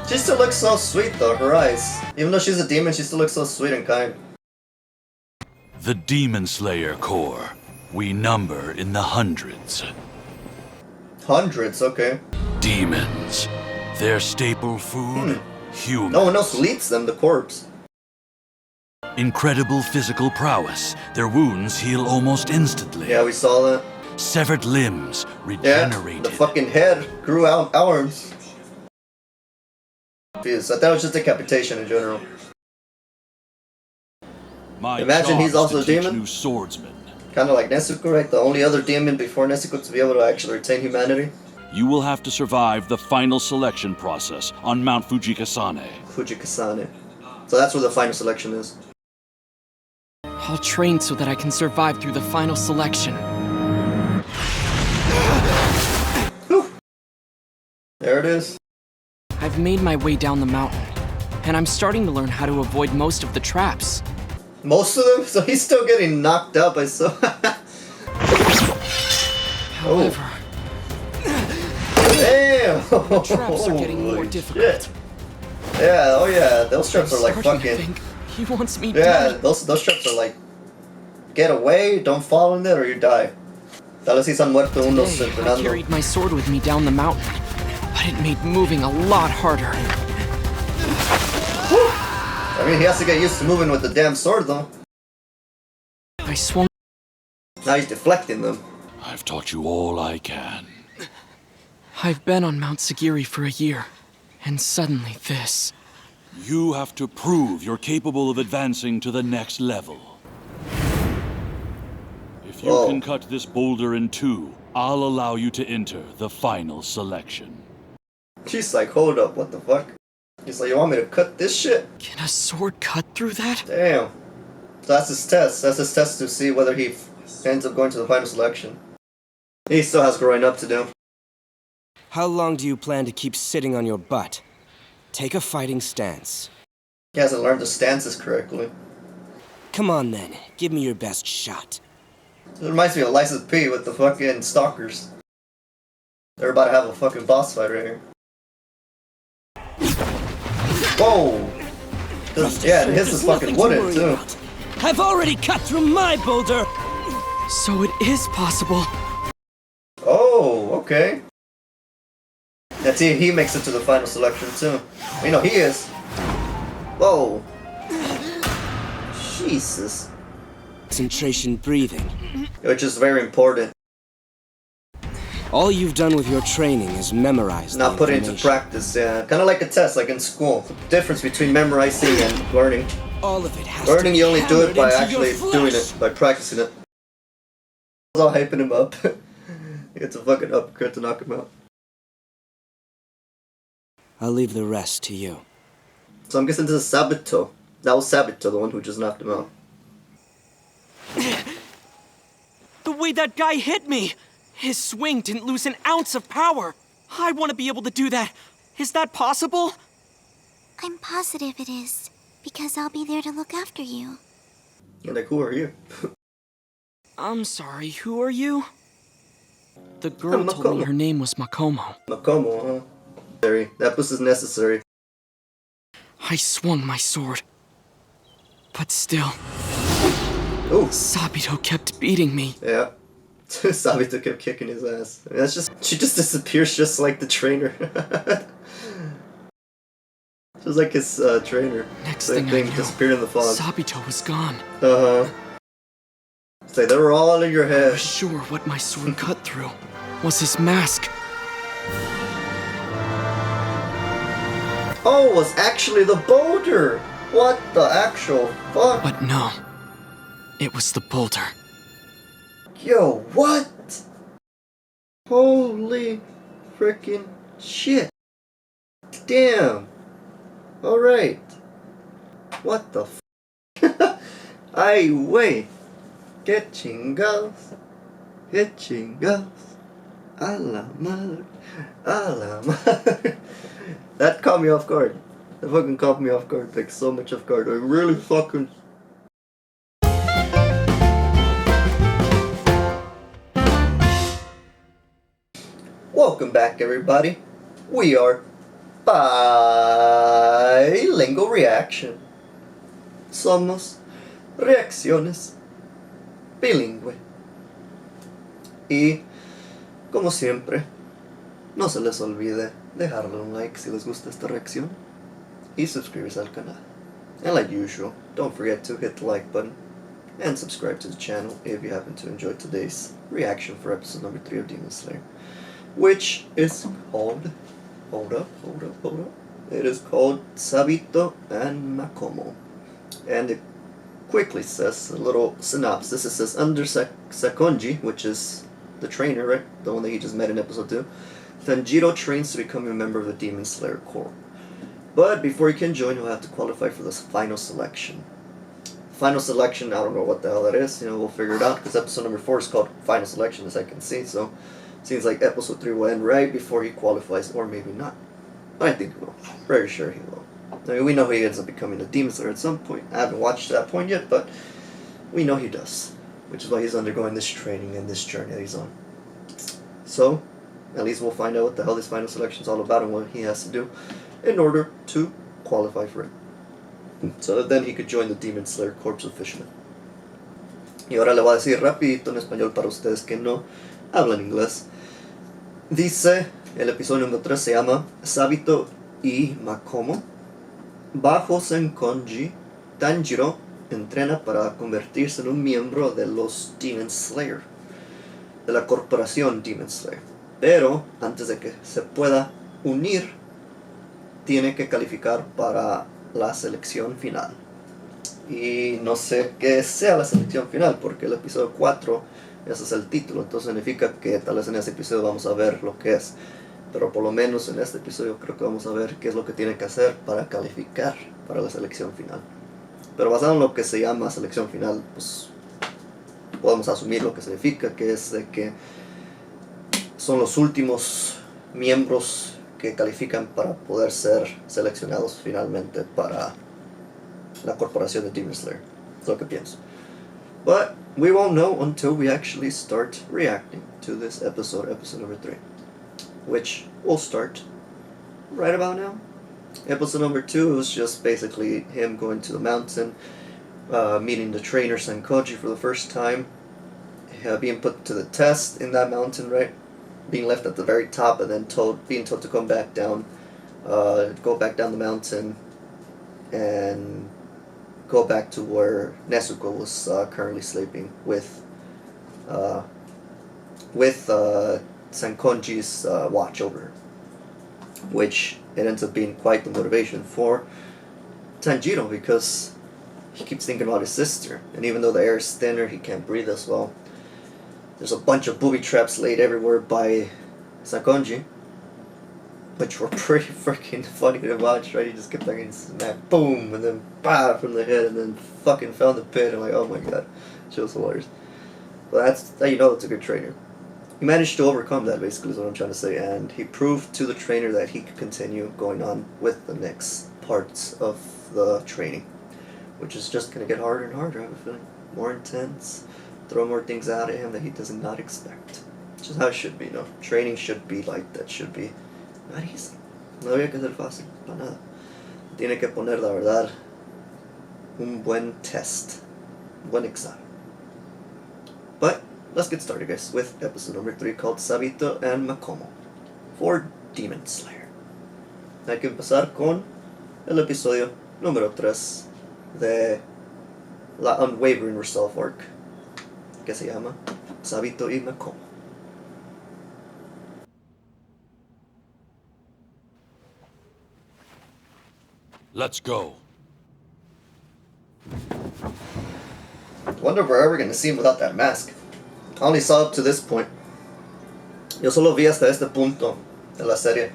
She still looks so sweet though, her eyes. Even though she's a demon, she still looks so sweet and kind. The Demon Slayer Corps. We number in the hundreds. Hundreds, okay. Demons. Their staple food, humans. No one else leads them, the corpse. Incredible physical prowess. Their wounds heal almost instantly. Yeah, we saw that. Severed limbs regenerated. Yeah, the fucking head grew out arms. Jeez, I thought it was just decapitation in general. Imagine he's also a demon. New swordsman. Kind of like Nezuko, right? The only other demon before Nezuko to be able to actually retain humanity. You will have to survive the final selection process on Mount Fujikasane. Fujikasane. So that's where the final selection is. I'll train so that I can survive through the final selection. Whew. There it is. I've made my way down the mountain, and I'm starting to learn how to avoid most of the traps. Most of them? So he's still getting knocked up, I saw. However, damn! the traps are getting more difficult. Shit. Yeah, oh yeah, those traps are like I'm starting to fucking... think he wants me Yeah, dead. those traps are like... Get away, don't fall in there, or you die. Tal vez si se han muerto unos Today, I entrenando. carried my sword with me down the mountain, but it made moving a lot harder. I mean, he has to get used to moving with the damn sword, though. I swung. Now he's deflecting them. I've taught you all I can. I've been on Mount Sagiri for a year, and suddenly this. You have to prove you're capable of advancing to the next level. If you can cut this boulder in two, I'll allow you to enter the final selection. She's like, hold up, what the fuck? He's like, you want me to cut this shit? Can a sword cut through that? Damn. So that's his test. That's his test to see whether he ends up going to the final selection. He still has growing up to do. How long do you plan to keep sitting on your butt? Take a fighting stance. He hasn't learned the stances correctly. Come on then, give me your best shot. It reminds me of License P with the fucking stalkers. They're about to have a fucking boss fight right here. Whoa! Yeah, his is fucking wooden too. I've already cut through my boulder! So it is possible. Oh, okay. Let's see if he makes it to the final selection too. You know, he is. Whoa. Jesus. Concentration breathing. Which is very important. All you've done with your training is memorize Not the put it into information. practice, yeah. Kind of like a test, like in school. The difference between memorizing and learning. All of it has Learning, to be you only do it by hammered into actually your doing flesh. it, by practicing it. I was all hyping him up. He gets a fucking uppercut to knock him out. I'll leave the rest to you. So I'm guessing this is Sabito. That was Sabito, the one who just knocked him out. The way that guy hit me! His swing didn't lose an ounce of power! I want to be able to do that. Is that possible? I'm positive it is, because I'll be there to look after you. And like, who are you? I'm sorry, who are you? The girl I'm told me Makomo. her name was Makomo. Makomo, huh? That was necessary. I swung my sword. But still, Ooh. Sabito kept beating me. Yeah. Sabito kept kicking his ass. I mean, that's just... She just disappears just like the trainer. Just like his trainer. Next Same thing I knew, disappeared in the fog. Sabito was gone. Uh-huh. It's like, they were all in your I head. was sure what my sword cut through was his mask. Oh, it was actually the boulder! What the actual fuck? But no, it was the boulder. Yo, what? Holy freaking shit. Damn. Alright. What the f? Ay, wey. Que chingados. Que chingados. A la madre. A la madre. That caught me off guard. That fucking caught me off guard. Like, so much off guard. I really fucking... Welcome back, everybody. We are Bilingual Reaction. Somos reacciones bilingüe. Y, como siempre, no se les olvide dejarle un like si les gusta esta reacción y suscribirse al canal. And like usual, don't forget to hit the like button and subscribe to the channel if you happen to enjoy today's reaction for episode number 3 of Demon Slayer, which is called, hold up, it is called Sabito and Makomo. And it quickly says, a little synopsis, it says, under Sakonji, which is the trainer, right, the one that he just met in episode 2, Tanjiro trains to become a member of the Demon Slayer Corps. But before he can join, he'll have to qualify for this final selection. Final selection, I don't know what the hell that is, we'll figure it out, because episode number 4 is called Final Selection, as I can see, so seems like episode 3 will end right before he qualifies, or maybe not. I think he will. Very sure he will. I mean, we know he ends up becoming a Demon Slayer at some point. I haven't watched that point yet, but we know he does, which is why he's undergoing this training and this journey that he's on. So, at least we'll find out what the hell this final selection is all about and what he has to do in order to qualify for it. So that then he could join the Demon Slayer Corps officially. Y ahora le voy a decir rapidito en español para ustedes que no hablan inglés. Dice, el episodio número 3 se llama Sabito y Makomo. Bajo Senkonji, Tanjiro entrena para convertirse en un miembro de los Demon Slayer, de la corporación Demon Slayer. Pero antes de que se pueda unir, tiene que calificar para la selección final. Y no sé qué sea la selección final, porque el episodio 4, ese es el título, entonces significa que tal vez en este episodio vamos a ver lo que es. Pero por lo menos en este episodio creo que vamos a ver qué es lo que tiene que hacer para calificar para la selección final. Pero basado en lo que se llama selección final, pues podemos asumir lo que significa, que es de que son los últimos miembros que califican para poder ser seleccionados finalmente para la corporación de Demon Slayer. Es lo que pienso. But we won't know until we actually start reacting to this episode number 3. Which will start right about now. Episode number 2 is just basically him going to the mountain, meeting the trainer Senkoji for the first time, being put to the test in that mountain, right? Being left at the very top and then being told to come back down, go back down the mountain, and go back to where Nezuko was currently sleeping with Senkonji's watch over her, which it ends up being quite the motivation for Tanjiro, because he keeps thinking about his sister, and even though the air is thinner, he can't breathe as well. There's a bunch of booby traps laid everywhere by Senkonji, which were pretty freaking funny to watch, right? He just kept getting smacked, boom, and then bah from the head, and then fucking fell in the pit, and like, oh my god, it was hilarious. But that's how you know it's a good trainer. He managed to overcome that, basically, is what I'm trying to say, and he proved to the trainer that he could continue going on with the next parts of the training, which is just going to get harder and harder, I have a feeling. More intense, throw more things out at him that he does not expect, which is how it should be, no? Training should be like that, should be not easy. No debería que ser fácil, para nada. Tiene que poner, la verdad, un buen test, un buen examen. But let's get started, guys, with episode number 3 called Sabito and Makomo for Demon Slayer. Hay que empezar con el episodio número 3 de la Unwavering Resolve Arc, que se llama Sabito y Makomo. Let's go. Wonder if we're ever going to see him without that mask. I only saw up to this point. Yo solo vi hasta este punto de la serie.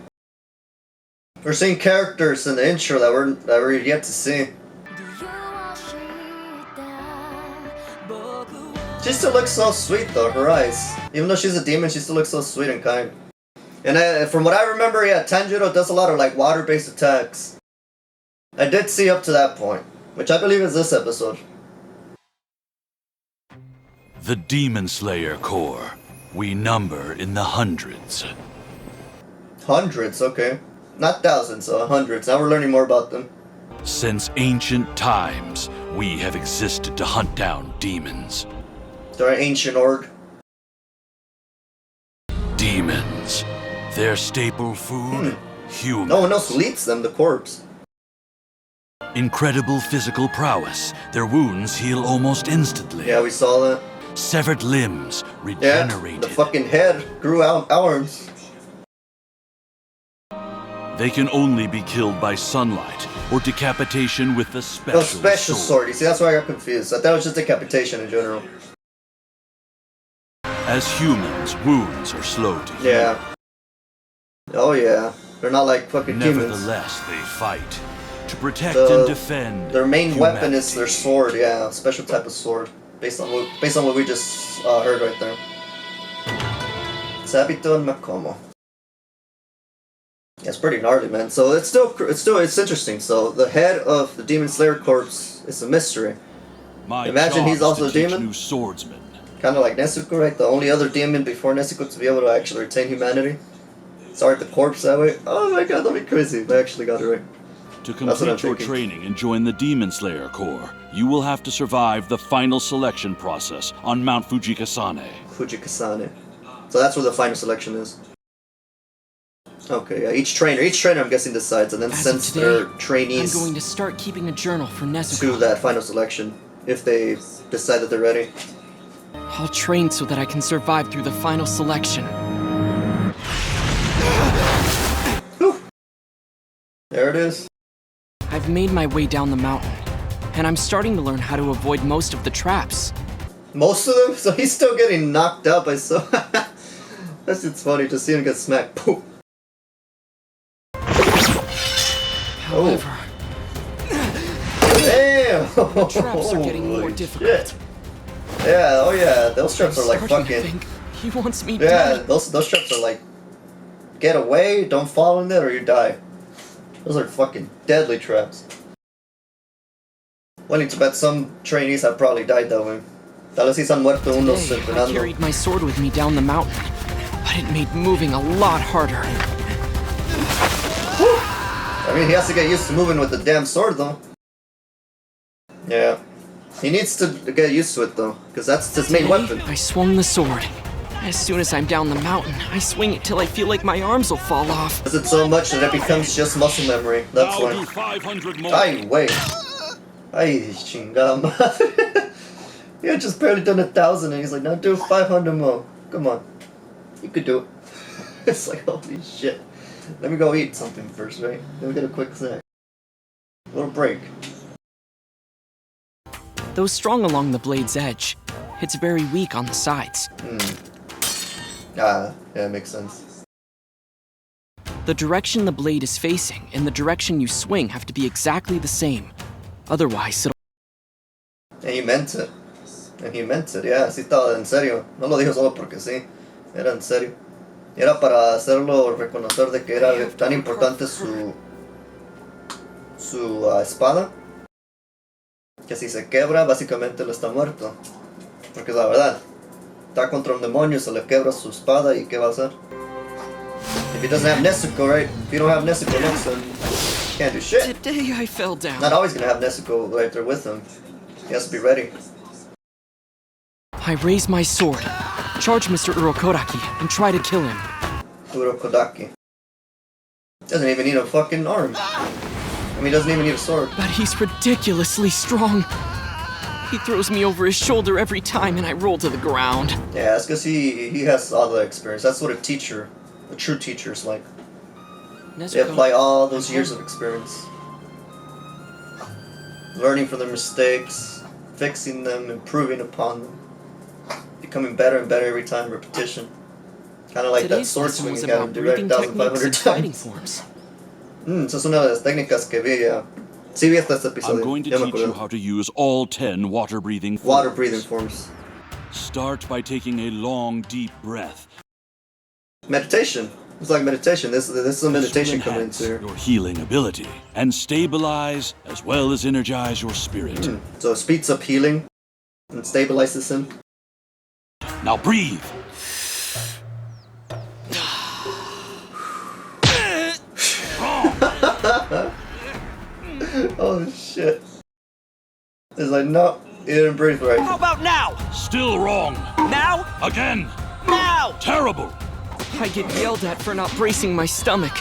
We're seeing characters in the intro that we're yet to see. She still looks so sweet though, her eyes. Even though she's a demon, she still looks so sweet and kind. And from what I remember, yeah, Tanjiro does a lot of like water-based attacks. I did see up to that point, which I believe is this episode. The Demon Slayer Corps. We number in the hundreds. Hundreds, okay. Not thousands, hundreds. Now we're learning more about them. Since ancient times, we have existed to hunt down demons. They're an ancient org. Demons. Their staple food? Humans. No one else eats them, the corpse. Incredible physical prowess. Their wounds heal almost instantly. Yeah, we saw that. Severed limbs Yeah, regenerated. the fucking head grew out arms. They can only be killed by sunlight or decapitation with the special, No, special sword. You see, that's why I got confused. I thought it was just decapitation in general. As humans, wounds are slow to heal. Yeah. Oh yeah. They're not like fucking humans. Nevertheless, they fight to protect The- and defend. Their main weapon is their humanity. sword, yeah, special type of sword. Based on what we just heard right there. Sabito and Makomo. Yeah, it's pretty gnarly, man. So it's interesting. So the head of the Demon Slayer corpse is a mystery. My Imagine job he's is also to a teach demon? New swordsmen. Kind of like Nezuko, right? The only other demon before Nezuko to be able to actually retain humanity. Start the corpse that way. Oh my god, that'd be crazy if I actually got it right. To That's what I'm complete your thinking. training and join the Demon Slayer Corps, you will have to survive the final selection process on Mount Fujikasane. Fujikasane. So that's where the final selection is. Okay, yeah, each trainer I'm guessing decides and then As of sends today, their trainees I'm going to start keeping a journal for to Nezuko. that final selection if they decide that they're ready. I'll train so that I can survive through the final selection. Whew. There it is. I've made my way down the mountain, and I'm starting to learn how to avoid most of the traps. Most of them? So he's still getting knocked up, I saw. That's just funny to see him get smacked. Poof. However, Damn! the traps are getting more Holy difficult. shit. Yeah, oh yeah, those traps are like Starting to fucking... think he wants me Yeah, dead. those traps are like... Get away, don't fall in it, or you die. Those are fucking deadly traps. Willing to bet some trainees have probably died that way. Tal vez si se han muerto unos Today, I entrenando. carried my sword with me down the mountain, but it made moving a lot harder. I mean, he has to get used to moving with the damn sword, though. Yeah. He needs to get used to it, though, because that's his main Today, weapon. I swung the sword. As soon as I'm down the mountain, I swing it till I feel like my arms will fall off. Does it so much that it becomes just muscle memory. That's Now do why. 500 more. Ay, wait. Ay, chingada madre. He had just barely done 1,000 and he's like, now do 500 more. Come on. You could do it. It's like, holy shit. Let me go eat something first, right? Let me get a quick snack. A little break. Though strong along the blade's edge, it's very weak on the sides. Ah, yeah, makes sense. The direction the blade is facing and the direction you swing have to be exactly the same. Otherwise, it'll... And he meant it. And he meant it, yeah, sí estaba en serio. No lo dijo solo porque sí. Era en serio. Y era para hacerlo reconocer de que era tan importante su espada que si se quebra básicamente él está muerto. Porque es la verdad. Está contra un demonio, se le quebra su espada y ¿qué va a hacer? If he doesn't have Nezuko, right? If you don't have Nezuko next to him, you can't do shit. Today I fell down. Not always gonna have Nezuko right there with him. He has to be ready. I raise my sword, charge Mr. Urokodaki, and try to kill him. Urokodaki. Doesn't even need a fucking arm. I mean, he doesn't even need a sword. But he's ridiculously strong. He throws me over his shoulder every time and I roll to the ground. Yeah, that's because he has all the experience. That's what a true teacher is like. They apply all those years of experience. Learning from their mistakes, fixing them, improving upon them. Becoming better and better every time, repetition. Kind of like that Today's sword lesson swing was you gotta about do right breathing 1,500 techniques and fighting times. forms. Esa es una de las técnicas que vi, ya. Sí vi hasta este episodio. I'm going to Ya me teach you acuerdo. how to use all 10 water-breathing forms. Water breathing forms. Start by taking a long, deep breath. Meditation. It's like meditation. This is a meditation This will coming enhance into here. your healing ability and stabilize as well as energize your spirit. So it speeds up healing and stabilizes him. Now breathe. Oh shit. It's like, no, you didn't breathe right. How about now? Still wrong. Now? Again. Now! Terrible. I get yelled at for not bracing my stomach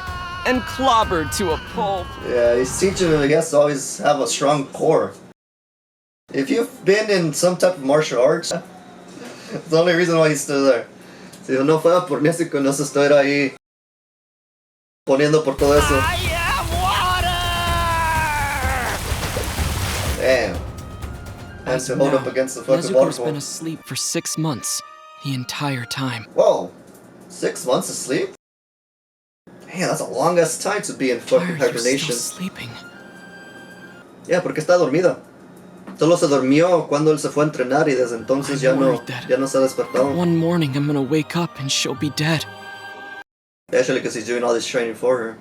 and clobbered to a pulp. Yeah, he's teaching him, I guess, to always have a strong core. If you've been in some type of martial arts, it's the only reason why he's still there. Si no fuera por Nezuko, no se estuviera ahí poniendo por todo eso. I am water! Damn. And to hold up against the fucking Nezuko's waterfall. been asleep for 6 months, the entire time. Whoa. 6 months of sleep? Damn, that's a long ass time to be in Why fucking are you still hibernation. sleeping? Yeah, porque está dormida. Solo se durmió cuando él se fue a entrenar y desde entonces ya no se ha despertado. One morning I'm gonna wake up and she'll be dead. Actually, because he's doing all this training for her.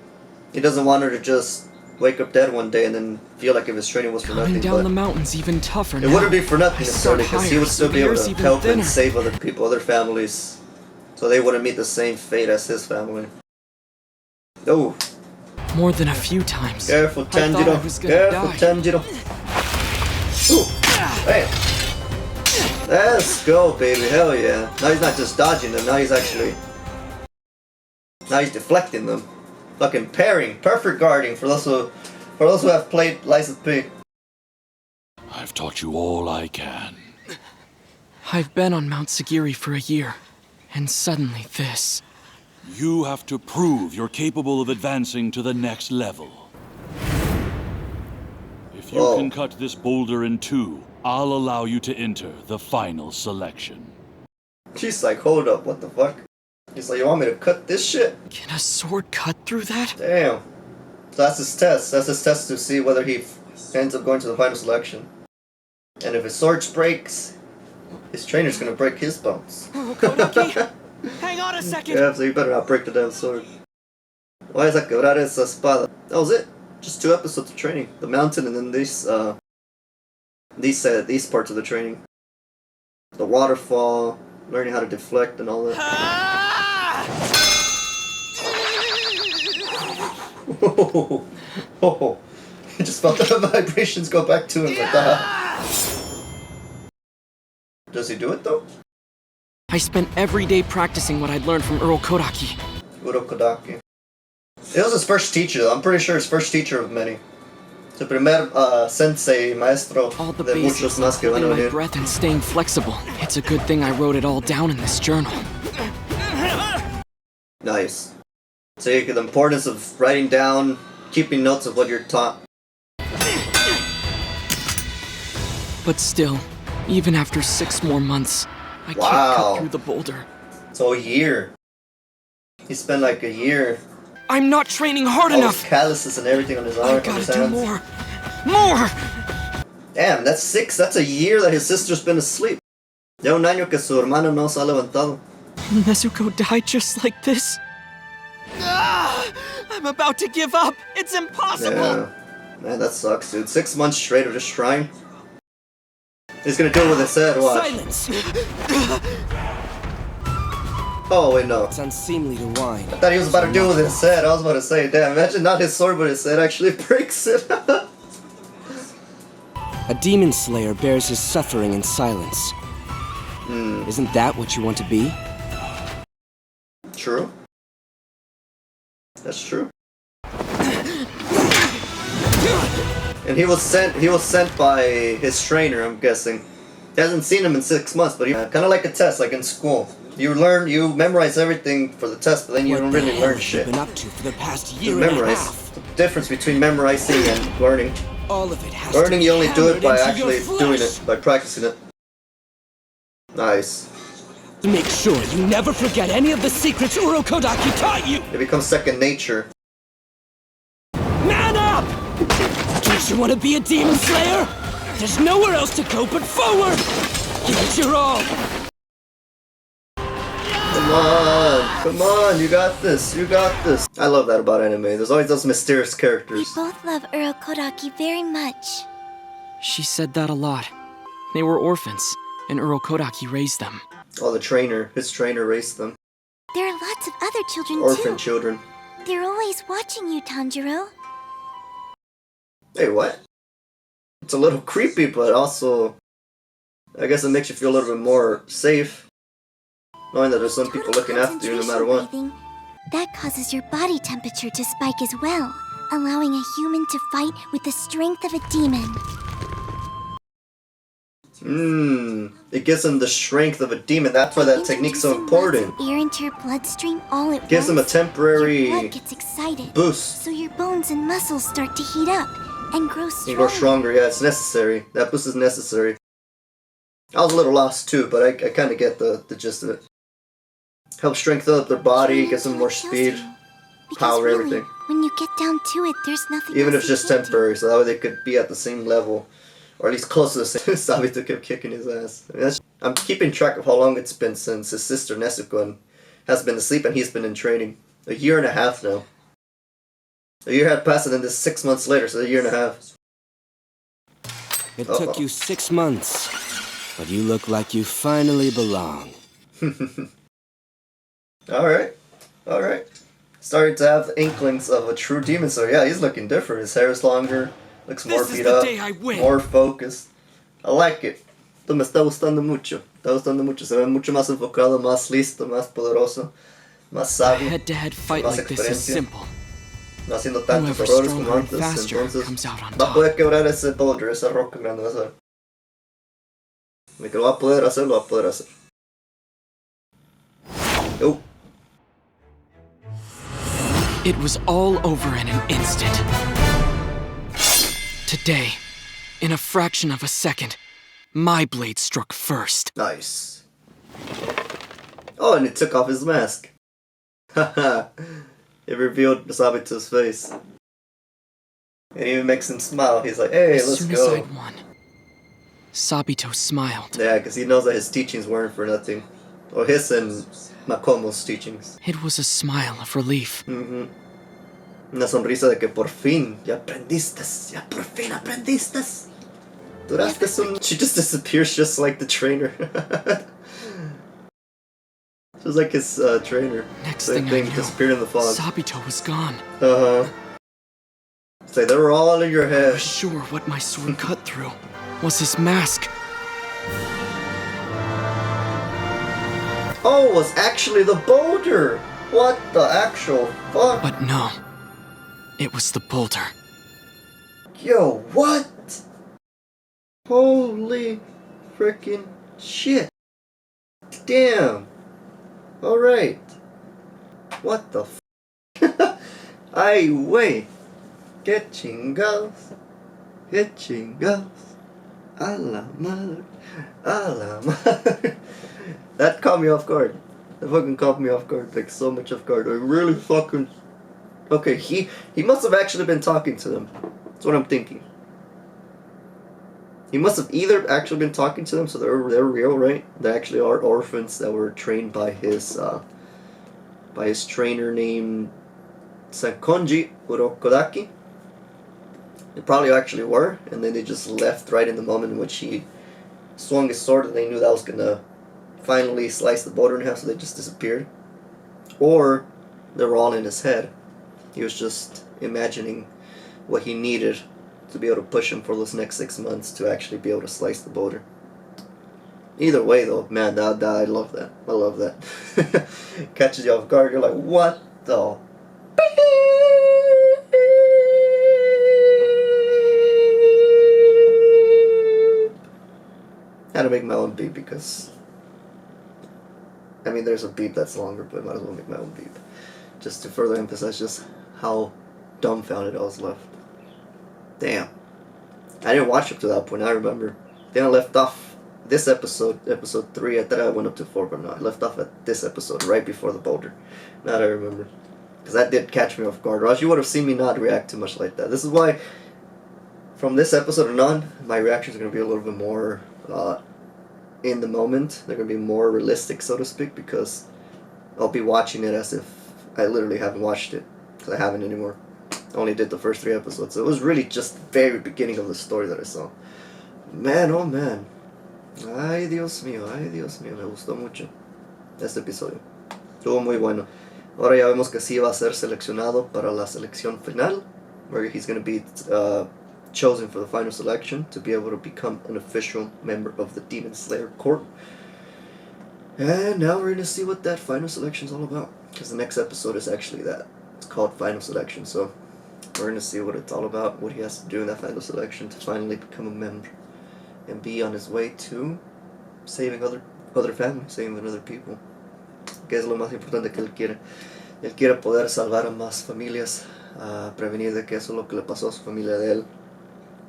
He doesn't want her to just wake up dead one day and then feel like if his training was for Coming nothing. down But the mountain's even tougher now. it wouldn't be for nothing I'm so necessarily, because he tired, would still be able the to air's help even and thinner. save other people, other families, so they wouldn't meet the same fate as his family. Oh, More than a few times. careful, I thought I Tanjiro. was gonna Careful, die. Tanjiro. Ooh, bam. Let's go, baby. Hell yeah. Now he's not just dodging them. Now he's deflecting them. Fucking parrying, perfect guarding for those who have played Lies of P. I've taught you all I can. I've been on Mount Sagiri for a year, and suddenly this. You have to prove you're capable of advancing to the next level. If you Whoa. can cut this boulder in two, I'll allow you to enter the final selection. She's like, hold up, what the fuck? He's like, you want me to cut this shit? Can a sword cut through that? Damn. So that's his test. That's his test to see whether he ends up going to the final selection. And if his sword breaks, his trainer's gonna break his bones. Kodaki, hang on a second. Yeah, so you better not break the damn sword. Why is that quebrar esa espada? That was it. Just 2 episodes of training. The mountain and then these parts of the training. The waterfall, learning how to deflect and all that. Oh, he just felt the vibrations go back to him like that. Does he do it though? I spent every day practicing what I'd learned from Earl Kodaki. Urokodaki. It was his first teacher though. I'm pretty sure his first teacher of many. Su primer sensei, maestro All the de muchos basics más of que van a holding my venir. breath and staying flexible. It's a good thing I wrote it all down in this journal. Nice. So the importance of writing down, keeping notes of what you're taught. But still, even after 6 more months, I can't Wow. cut through the boulder. So a year. He spent like a year. I'm not training hard All enough. his calluses and everything on his arm, I on gotta his do hands. more. More! Damn, that's 6. That's a year that his sister's been asleep. Ya un año que su hermano no se ha levantado. Nezuko died just like this. I'm about to give up. It's impossible. Yeah. Man, that sucks, dude. 6 months straight of just trying. He's gonna do it with his head, watch. Silence! Oh, wait, no. It's unseemly to whine. I thought he was about to do it with his head. I was about to say, damn, imagine not his sword, but his head actually breaks it. A demon slayer bears his suffering in silence. Isn't that what you want to be? True. That's true. And he was sent by his trainer, I'm guessing. He hasn't seen him in 6 months, but kind of like a test, like in school. You memorize everything for the test, but then you don't really learn shit. What the hell have you been up to for the past You year and a memorize. half? The difference between memorizing and learning. All of it has Learning, to be you only do it by hammered into actually your doing flesh. it, by practicing it. Nice. Make sure you never forget any of the secrets Urokodaki taught you! It becomes second nature. Man up! Don't you want to be a demon slayer? There's nowhere else to go but forward! Give it your all! Come on, you got this, you got this. I love that about anime. There's always those mysterious We characters. both love Earl Kodaki very much. She said that a lot. They were orphans, and Earl Kodaki raised them. Oh, his trainer raised them. There are lots of other children Orphan too. children. They're always watching you, Tanjiro. Hey, what? It's a little creepy, but also, I guess it makes you feel a little bit more safe, knowing that there's some people looking after you no matter what. Breathing, that causes your body temperature to spike as well, allowing a human to fight with the strength of a demon. It gives him the strength of a demon. That's why that technique's so important. Introducing lots of air into your bloodstream all at Gives him a once, temporary your blood gets excited, boost. so your bones and muscles start to heat up and grow You stronger. grow stronger, yeah, it's necessary. That boost is necessary. I was a little lost too, but I kind of get the gist of it. Helps strengthen up their body, gives them more speed, power, really, everything. When you get down to it, there's nothing Even if else it's just you can do. temporary, so that way they could be at the same level. Or at least close to the same. Sabito kept kicking his ass. I mean, I'm keeping track of how long it's been since his sister Nezuko has been asleep and he's been in training. 1.5 years now. A year had passed and then this 6 months later, so 1.5 years. It took you 6 months, but you look like you finally belong. Alright. Starting to have inklings of a true demon, so yeah, he's looking different. His hair is longer, looks more This is beat the up, day I win. more focused. I like it. Esto me está gustando mucho. Está gustando mucho. Se ve mucho más enfocado, más listo, más poderoso, más A sabio, head-to-head fight más like this is experiencia. simple. No haciendo tantos Whoever's errores como stronger and antes. faster Entonces comes out on va a top. poder quebrar ese boulder, esa roca grande, vas a ver. De que lo va a poder hacer, lo va a poder hacer. Oh. It was all over in an instant. Today, in a fraction of a second, my blade struck first. Nice. Oh, and it took off his mask. Haha. It revealed Sabito's face. It even makes him smile. He's like, hey, As let's soon go. as I'd won, Sabito smiled. Yeah, because he knows that his teachings weren't for nothing. Or his and Makomo's teachings. It was a smile of relief. Una sonrisa de que por fin, ya aprendiste, ya por fin aprendiste. Duraste un... She just disappears just like the trainer. Just like his trainer. Next Same thing I thing, knew, disappeared in the fog. Sabito was gone. It's like they were all in your I head. was sure what my sword cut through was his mask. Oh, it was actually the boulder! What the actual fuck? But no, it was the boulder. Yo, what? Holy freaking shit. Damn. Alright. What the f? Ay, wey. Que chingados. Que chingados. A la madre. A la madre. That caught me off guard. That fucking caught me off guard. Like, so much off guard. I really fucking... Okay, he must have actually been talking to them. That's what I'm thinking. He must have either actually been talking to them, so they're real, right? They actually are orphans that were trained by his trainer named Sankonji Urokodaki. They probably actually were, and then they just left right in the moment in which he swung his sword, and they knew that was gonna finally slice the boulder in half, so they just disappeared. Or they were all in his head. He was just imagining what he needed to be able to push him for those next 6 months to actually be able to slice the boulder. Either way, though, man, I love that. I love that. Catches you off guard. You're like, what the? Had to make my own beep because, I mean, there's a beep that's longer, but I might as well make my own beep, just to further emphasize just how dumbfounded I was left. Damn. I didn't watch up to that point, I remember. Then I left off this episode 3. I thought I went up to 4, but no, I left off at this episode, right before the boulder. Now that I remember. Because that did catch me off guard, or else you would have seen me not react too much like that. This is why, from this episode and on, my reactions are going to be a little bit more in the moment. They're going to be more realistic, so to speak, because I'll be watching it as if I literally haven't watched it. Because I haven't anymore. I only did the first 3 episodes, so it was really just the very beginning of the story that I saw. Man, oh man. Ay, Dios mío, me gustó mucho este episodio. Estuvo muy bueno. Ahora ya vemos que sí va a ser seleccionado para la selección final, where he's going to be chosen for the final selection to be able to become an official member of the Demon Slayer Corps. And now we're going to see what that final selection is all about, because the next episode is actually that. It's called Final Selection, so we're going to see what it's all about, what he has to do in that final selection to finally become a member and be on his way to saving other families, saving other people. Que es lo más importante que él quiere. Él quiere poder salvar a más familias, prevenir de que eso es lo que le pasó a su familia de él,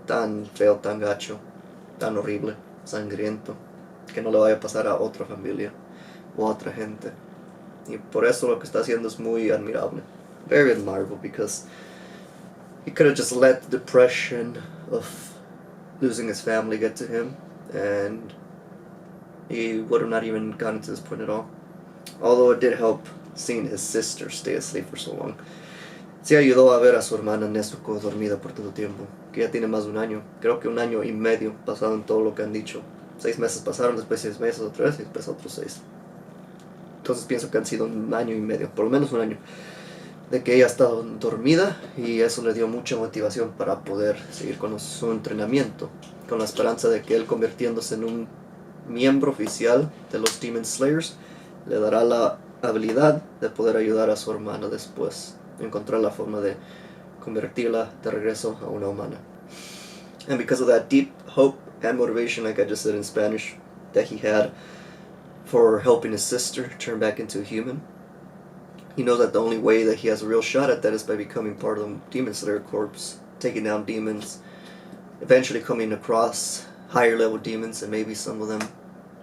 tan feo, tan gacho, tan horrible, sangriento, que no le vaya a pasar a otra familia o a otra gente. Y por eso lo que está haciendo es muy admirable, very admirable, because he could have just let the depression of losing his family get to him, and he would have not even gotten to this point at all. Although it did help seeing his sister stay asleep for so long. Sí ayudó a ver a su hermana Nezuko dormida por todo tiempo, que ya tiene más de un año, creo que 1 año y medio pasado en todo lo que han dicho. 6 meses pasaron, después 6 meses otra vez y después otros 6. Entonces pienso que han sido 1 año y medio, por lo menos 1 año, de que ella ha estado dormida, y eso le dio mucha motivación para poder seguir con su entrenamiento, con la esperanza de que él, convirtiéndose en un miembro oficial de los Demon Slayers, le dará la habilidad de poder ayudar a su hermana después, encontrar la forma de convertirla de regreso a una humana. And because of that deep hope and motivation, like I just said in Spanish, that he had for helping his sister turn back into a human, he knows that the only way that he has a real shot at that is by becoming part of the Demon Slayer Corps, taking down demons, eventually coming across higher level demons, and maybe some of them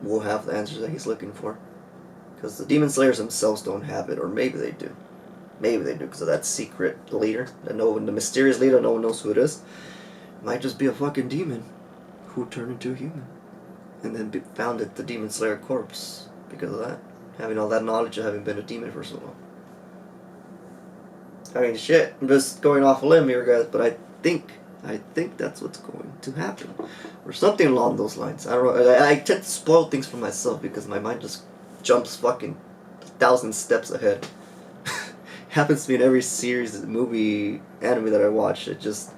will have the answers that he's looking for. Because the Demon Slayers themselves don't have it, or maybe they do. Maybe they do, because of that secret leader, the mysterious leader, no one knows who it is. It might just be a fucking demon who turned into a human, and then founded the Demon Slayer Corps because of that. Having all that knowledge of having been a demon for so long. I mean, shit, I'm just going off a limb here, guys, but I think that's what's going to happen. Or something along those lines. I don't know. I tend to spoil things for myself because my mind just jumps fucking 1,000 steps ahead. Happens to me in every series, movie, anime that I watch. It just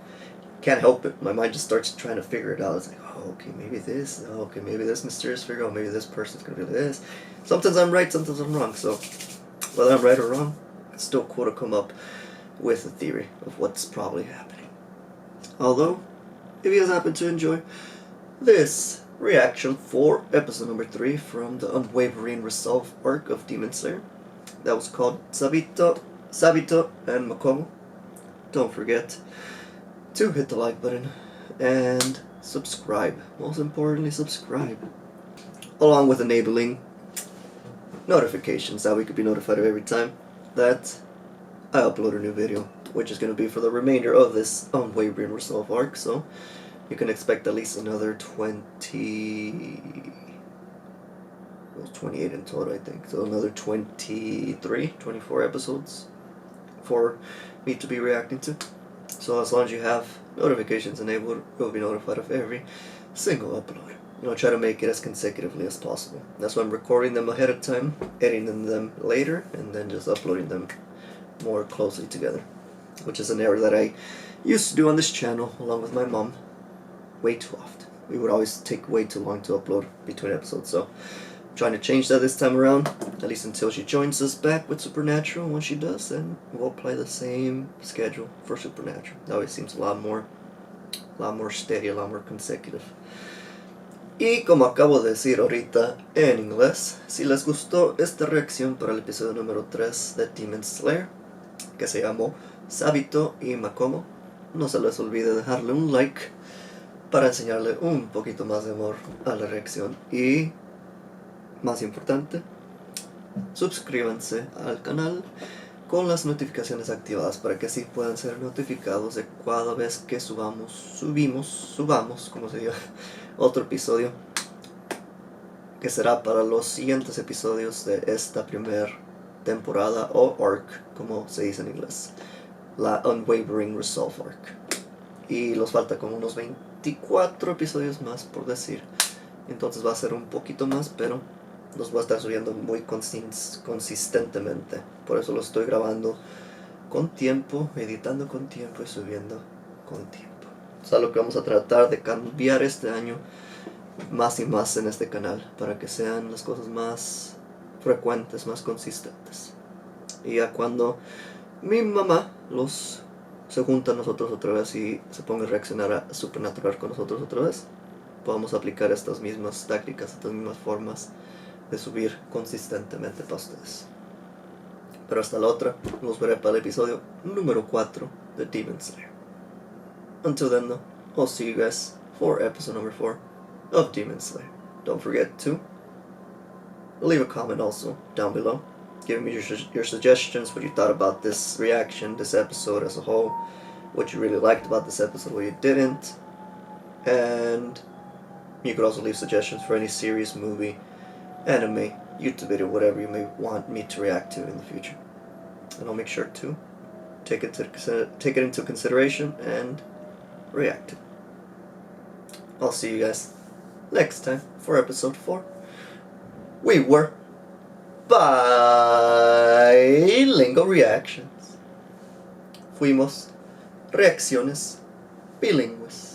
can't help it. My mind just starts trying to figure it out. It's like, oh, okay, maybe this. Oh, okay, maybe this mysterious figure. Oh, maybe this person's gonna be this. Sometimes I'm right, sometimes I'm wrong. So whether I'm right or wrong, it's still cool to come up with a theory of what's probably happening. Although, if you guys happen to enjoy this reaction for episode number 3 from the Unwavering Resolve arc of Demon Slayer, that was called Sabito and Makomo, don't forget to hit the like button and subscribe. Most importantly, subscribe, along with enabling notifications, that we could be notified of every time that I upload a new video, which is going to be for the remainder of this Unwavering Resolve arc. So you can expect at least another 28 in total, I think. So another 24 episodes for me to be reacting to. So as long as you have notifications enabled, you'll be notified of every single upload. I'll try to make it as consecutively as possible. That's why I'm recording them ahead of time, editing them later, and then just uploading them more closely together, which is an error that I used to do on this channel along with my mom way too often. We would always take way too long to upload between episodes, so I'm trying to change that this time around, at least until she joins us back with Supernatural. Once she does, then we'll play the same schedule for Supernatural. That way it seems a lot more steady, a lot more consecutive. Y como acabo de decir ahorita en inglés, si les gustó esta reacción para el episodio número 3 de Demon Slayer, que se llamó Sabito y Makomo, no se les olvide dejarle un like para enseñarle un poquito más de amor a la reacción. Y, más importante, suscríbanse al canal con las notificaciones activadas para que así puedan ser notificados de cada vez que subamos, como se diga, otro episodio, que será para los siguientes episodios de esta primera temporada, o arc, como se dice en inglés, la Unwavering Resolve arc. Y los falta como unos 24 episodios más, por decir. Entonces va a ser un poquito más, pero los voy a estar subiendo muy consistentemente. Por eso lo estoy grabando con tiempo, editando con tiempo y subiendo con tiempo. Es algo que vamos a tratar de cambiar este año más y más en este canal, para que sean las cosas más frecuentes, más consistentes. Y ya cuando mi mamá se junta a nosotros otra vez y se ponga a reaccionar a Supernatural con nosotros otra vez, podamos aplicar estas mismas tácticas, estas mismas formas de subir consistentemente para ustedes. Pero hasta la otra, nos veré para el episodio número 4 de Demon Slayer. Until then though, I'll see you guys for episode number 4 of Demon Slayer. Don't forget to leave a comment also down below, giving me your suggestions, what you thought about this reaction, this episode as a whole, what you really liked about this episode, what you didn't, and you could also leave suggestions for any series, movie, anime, YouTube video, whatever you may want me to react to in the future. And I'll make sure to take it into consideration and react to it. I'll see you guys next time for episode 4. We were Bilingual Reactions. Fuimos reacciones bilingües.